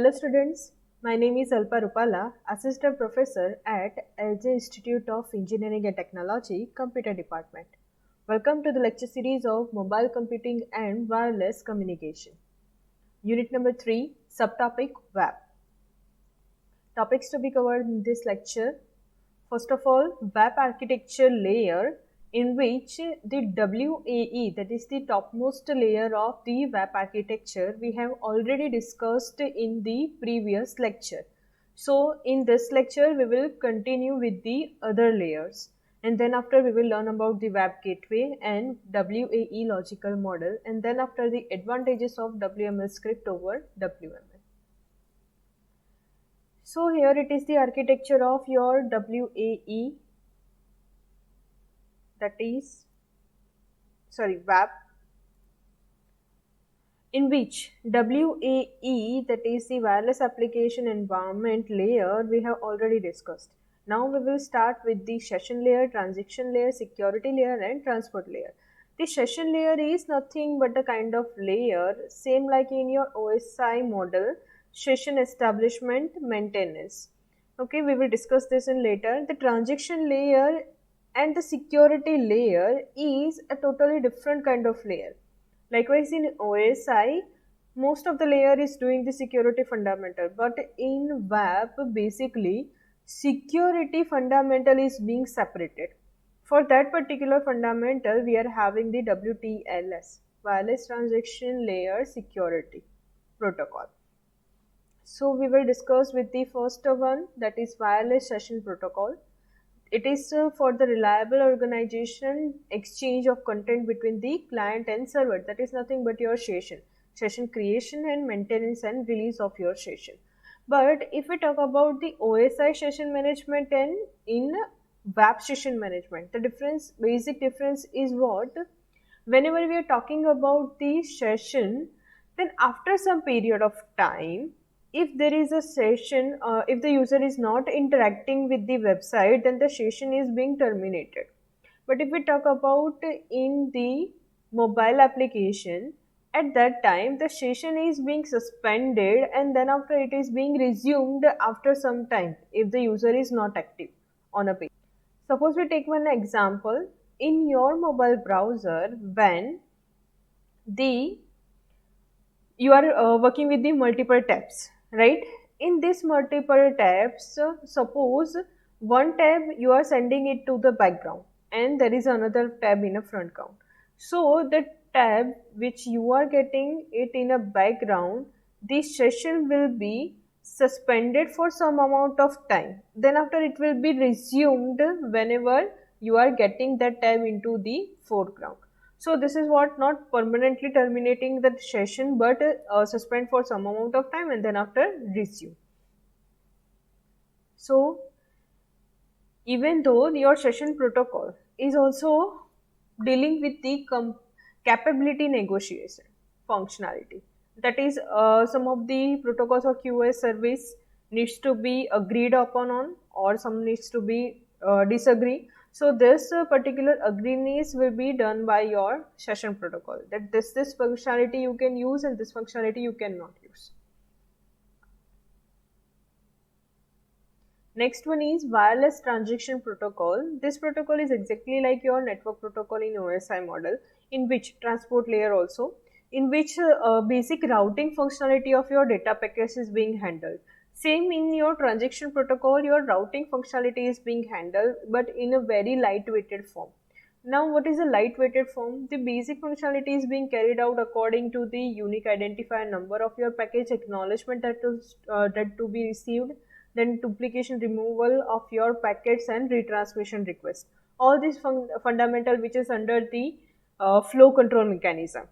Hello students, my name is Alpa Rupala, Assistant Professor at LJ Institute of Engineering and Technology, Computer Department. Welcome to the lecture series of Mobile Computing and Wireless Communication. Unit number 3, Subtopic Web. Topics to be covered in this lecture. First of all, web architecture layer, in which the WAE, that is the topmost layer of the web architecture, we have already discussed in the previous lecture. So in this lecture we will continue with the other layers, and then after we will learn about the web gateway and WAE logical model, and then after the advantages of WML script over WML. So here it is the architecture of your WAE, that is web, in which WAE, that is the wireless application environment layer, we have already discussed. Now we will start with the session layer, transaction layer, security layer and transport layer. The session layer is nothing but a kind of layer, same like in your OSI model, session establishment maintenance. Okay, we will discuss this in later. The transaction layer and the security layer is a totally different kind of layer. Likewise in OSI, most of the layer is doing the security fundamental, but in web basically security fundamental is being separated. For that particular fundamental we are having the WTLS, wireless transaction layer security protocol. So we will discuss with the first one, that is wireless session protocol. It is for the reliable organization exchange of content between the client and server. That is nothing but your session creation and maintenance and release of your session. But if we talk about the OSI session management and in web session management, the basic difference is what? Whenever we are talking about the session, then after some period of time, if there is a session, if the user is not interacting with the website, then the session is being terminated. But if we talk about in the mobile application, at that time the session is being suspended and then after it is being resumed after some time if the user is not active on a page. Suppose we take one example. In your mobile browser, when the you are working with the multiple tabs, right? In this multiple tabs, suppose one tab you are sending it to the background and there is another tab in a front count. So the tab which you are getting it in a background, the session will be suspended for some amount of time, then after it will be resumed whenever you are getting that tab into the foreground. So this is what, not permanently terminating the session, but suspend for some amount of time and then after resume. So even though your session protocol is also dealing with the capability negotiation functionality, that is some of the protocols or QoS service needs to be agreed upon on, or some needs to be disagree. So this particular agreements will be done by your session protocol, that this functionality you can use and this functionality you cannot use. Next one is wireless transaction protocol. This protocol is exactly like your network protocol in OSI model, in which transport layer also, in which basic routing functionality of your data packets is being handled. Same in your transaction protocol, your routing functionality is being handled, but in a very lightweighted form. Now what is a lightweighted form? The basic functionality is being carried out according to the unique identifier number of your package, acknowledgement that to be received, then duplication removal of your packets and retransmission request. All this fundamental which is under the flow control mechanism,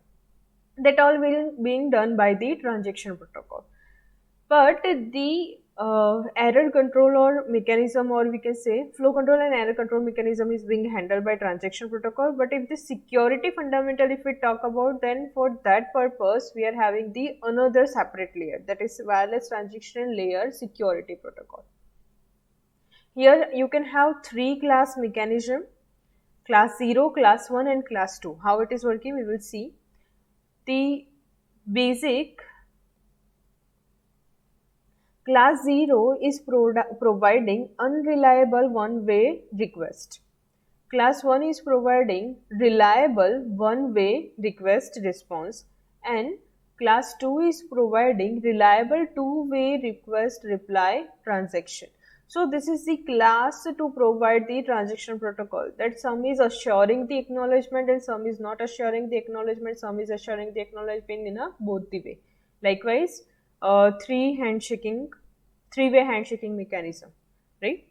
that all will being done by the transaction protocol. But the error control or mechanism, or we can say flow control and error control mechanism, is being handled by transaction protocol. But if the security fundamental, if we talk about, then for that purpose we are having the another separate layer, that is wireless transaction layer security protocol. Here you can have three class mechanism: class 0, class 1 and class 2. How it is working we will see. The basic Class 0 is providing unreliable one-way request. Class 1 is providing reliable one-way request response, and Class 2 is providing reliable two-way request reply transaction. So this is the class to provide the transaction protocol, that some is assuring the acknowledgement and some is not assuring the acknowledgement, some is assuring the acknowledgement in a both the way. Likewise, three-way handshaking mechanism, right?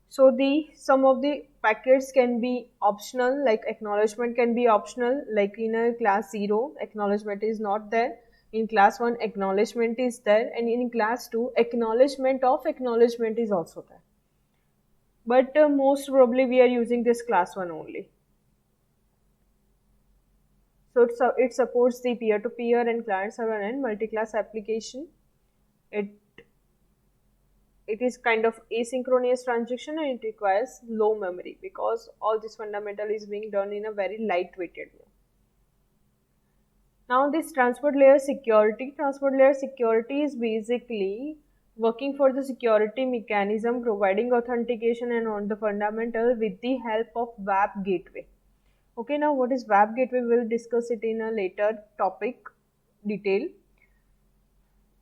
So the some of the packets can be optional, like acknowledgement can be optional, like in a class 0 acknowledgement is not there, in class 1 acknowledgement is there, and in class 2 acknowledgement of acknowledgement is also there. But most probably we are using this class 1 only. So it supports the peer-to-peer and client-server and multi-class application. It it is kind of asynchronous transaction and it requires low memory because all this fundamental is being done in a very lightweighted way. Now this transport layer security is basically working for the security mechanism, providing authentication and on the fundamental with the help of WAP gateway. Okay, now what is WAP gateway? We'll discuss it in a later topic detail.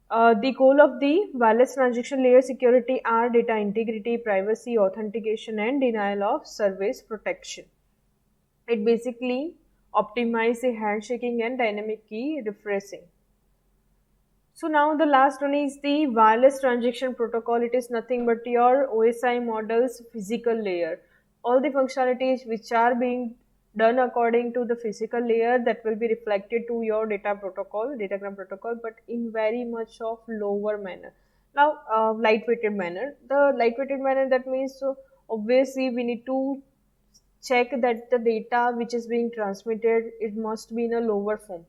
The goal of the wireless transaction layer security are data integrity, privacy, authentication, and denial of service protection. It basically optimizes the handshaking and dynamic key refreshing. So now the last one is the wireless transaction protocol. It is nothing but your OSI model's physical layer. All the functionalities which are being done according to the physical layer, that will be reflected to your datagram protocol, but in very much of lower manner. Now lightweighted manner. The lightweighted manner, that means, so obviously we need to check that the data which is being transmitted, it must be in a lower form.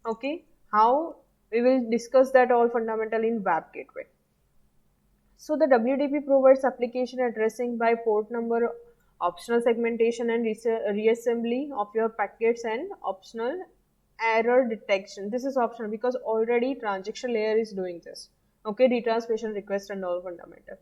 Okay, how? We will discuss that all fundamental in WAP gateway. So the WDP provides application addressing by port number, optional segmentation and reassembly of your packets, and optional error detection. This is optional because already transaction layer is doing this. Okay, retransmission request and all fundamental.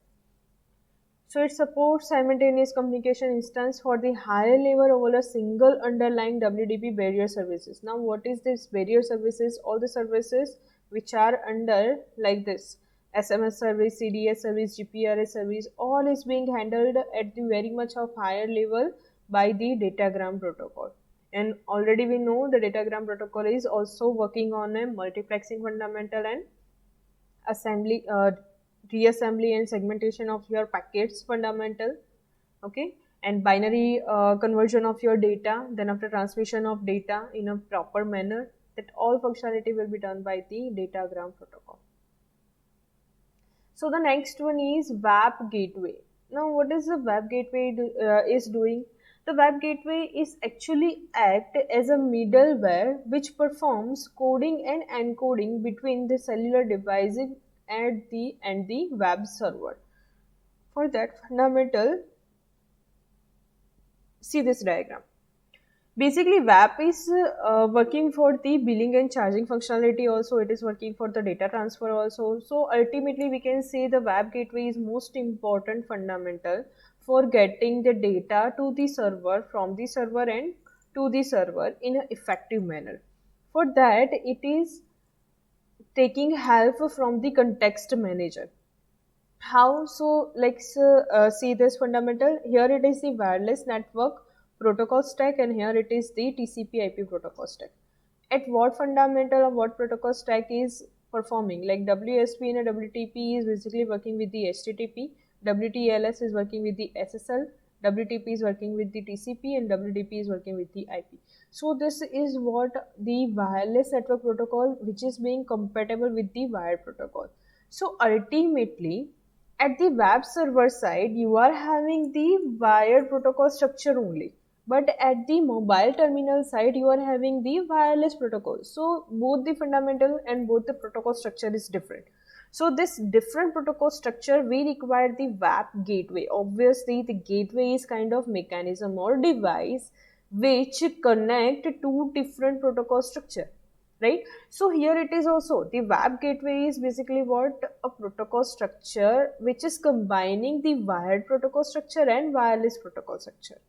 So it supports simultaneous communication instance for the higher level over a single underlying WDP barrier services. Now what is this barrier services? All the services which are under like this: SMS service, CDS service, GPRS service, all is being handled at the very much of higher level by the datagram protocol. And already we know the datagram protocol is also working on a multiplexing fundamental and assembly reassembly and segmentation of your packets fundamental. Okay, and binary conversion of your data, then after transmission of data in a proper manner, that all functionality will be done by the datagram protocol. So the next one is WAP gateway. Now what is the WAP gateway is doing? The WAP gateway is actually act as a middleware which performs coding and encoding between the cellular devices and the web server. For that fundamental, see this diagram. Basically WAP is working for the billing and charging functionality also, it is working for the data transfer also. So ultimately we can say the WAP gateway is most important fundamental for getting the data to the server, from the server and to the server in an effective manner. For that it is taking help from the context manager. How? So let's see this fundamental. Here it is the wireless network protocol stack and here it is the TCP IP protocol stack. At what fundamental or what protocol stack is performing? Like WSP and a WTP is basically working with the HTTP, WTLS is working with the SSL, WTP is working with the TCP, and WDP is working with the IP. So this is what the wireless network protocol which is being compatible with the wired protocol. So ultimately at the web server side you are having the wired protocol structure only, but at the mobile terminal side you are having the wireless protocol. So both the fundamental and both the protocol structure is different. So this different protocol structure, we require the WAP gateway. Obviously the gateway is kind of mechanism or device which connect two different protocol structure. right? So here it is also, the web gateway is basically what, a protocol structure which is combining the wired protocol structure and wireless protocol structure.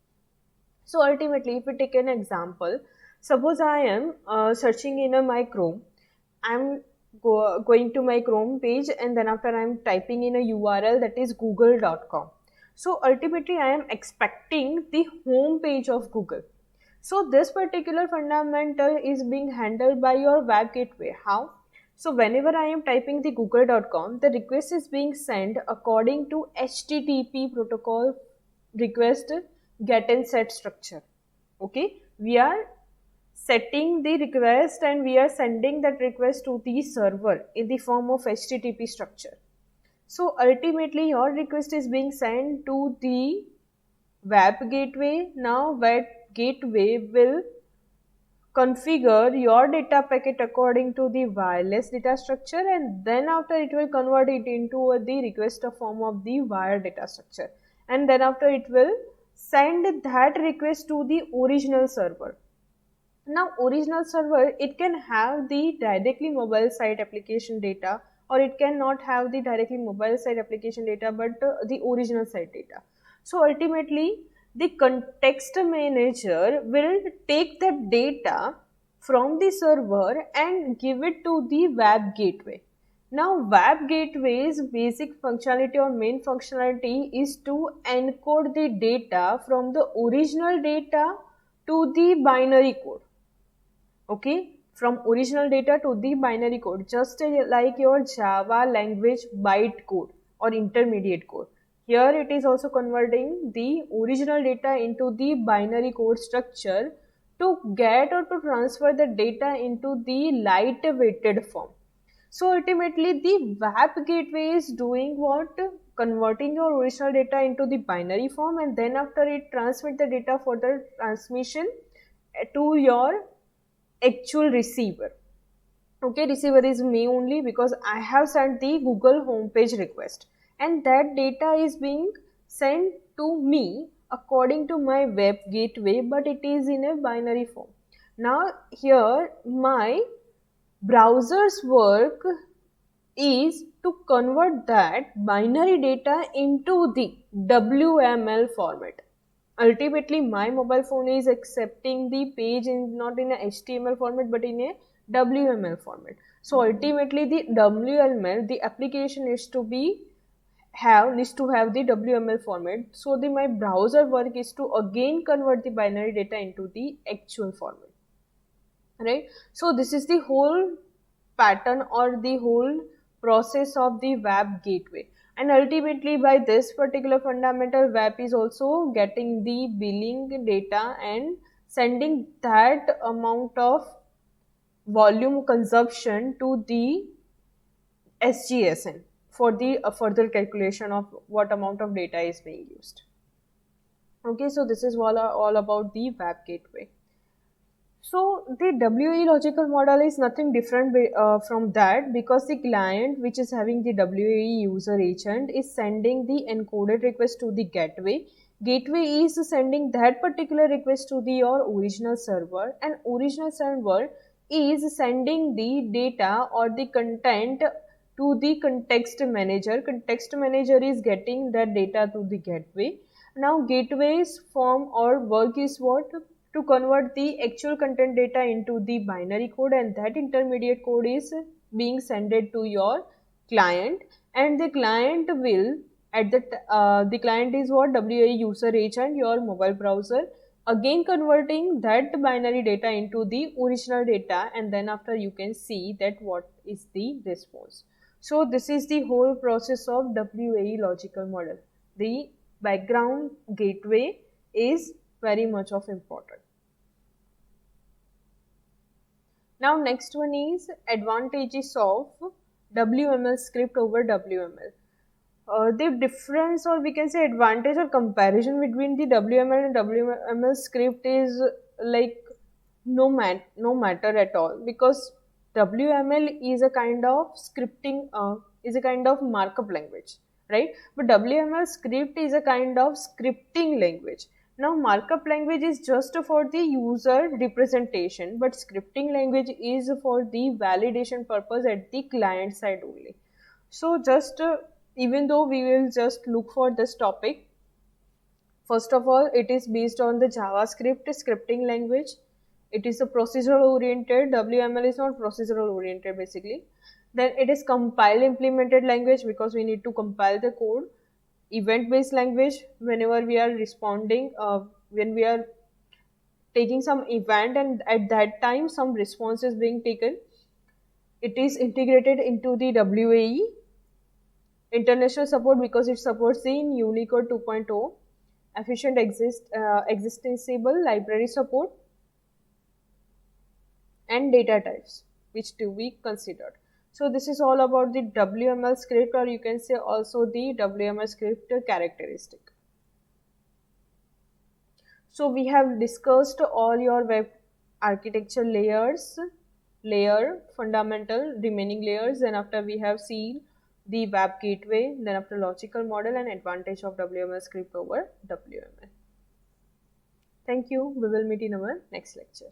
So ultimately, if we take an example, suppose I am searching in my Chrome. I'm going to my Chrome page, and then after I'm typing in a URL that is google.com. So ultimately, I am expecting the home page of Google. So this particular fundamental is being handled by your web gateway. How? So whenever I am typing the google.com, the request is being sent according to HTTP protocol request get and set structure. Okay, we are setting the request and we are sending that request to the server in the form of HTTP structure. So ultimately your request is being sent to the web gateway. Now web gateway will configure your data packet according to the wireless data structure, and then after it will convert it into the request form of the wire data structure, and then after it will send that request to the original server. Now original server, it can have the directly mobile site application data, or it cannot have the directly mobile site application data, but the original site data. So ultimately the context manager will take that data from the server and give it to the web gateway. Now web gateway's basic functionality or main functionality is to encode the data from the original data to the binary code. Okay, from original data to the binary code, just like your Java language bytecode or intermediate code. Here it is also converting the original data into the binary code structure to get or to transfer the data into the light-weighted form. So ultimately the web gateway is doing what? Converting your original data into the binary form, and then after it transmit the data for the transmission to your actual receiver. Okay, receiver is me only, because I have sent the Google homepage request, and that data is being sent to me according to my web gateway, but it is in a binary form. Now here my browser's work is to convert that binary data into the WML format. Ultimately my mobile phone is accepting the page in not in a HTML format but in a WML format. So ultimately the WML, the application needs to have the WML format. So the my browser work is to again convert the binary data into the actual format, right? So this is the whole pattern or the whole process of the web gateway. And ultimately by this particular fundamental, web is also getting the billing data and sending that amount of volume consumption to the SGSN for the further calculation of what amount of data is being used. Okay, so this is all about the web gateway. So the WAE logical model is nothing different from that, because the client which is having the WAE user agent is sending the encoded request to the gateway. Gateway is sending that particular request to the your original server, and original server is sending the data or the content to the context manager. Context manager is getting that data to the gateway. Now gateway's form or work is what? To convert the actual content data into the binary code, and that intermediate code is being sent to your client, and the client will the client is what? WAE user agent, your mobile browser, again converting that binary data into the original data, and then after you can see that what is the response. So this is the whole process of WAE logical model. The background gateway is very much of important. Now next one is advantages of WML script over WML. The difference, or we can say advantage or comparison between the WML and WML script is like no matter at all, because WML is a kind of scripting, is a kind of markup language, right? But WML script is a kind of scripting language. Now, markup language is just for the user representation, but scripting language is for the validation purpose at the client side only. So, just even though we will just look for this topic, first of all, it is based on the JavaScript scripting language. It is a procedural oriented. WML is not procedural oriented basically. Then it is compile implemented language because we need to compile the code. Event based language, whenever we are responding, when we are taking some event and at that time some response is being taken, it is integrated into the WAE. International support because it supports the Unicode 2.0. Efficient extensible library support and data types which to be considered. So this is all about the WML script, or you can say also the WML script characteristic. So we have discussed all your web architecture layers, layer, fundamental, remaining layers, and after we have seen the web gateway, then after logical model and advantage of WML script over WML. Thank you. We will meet in our next lecture.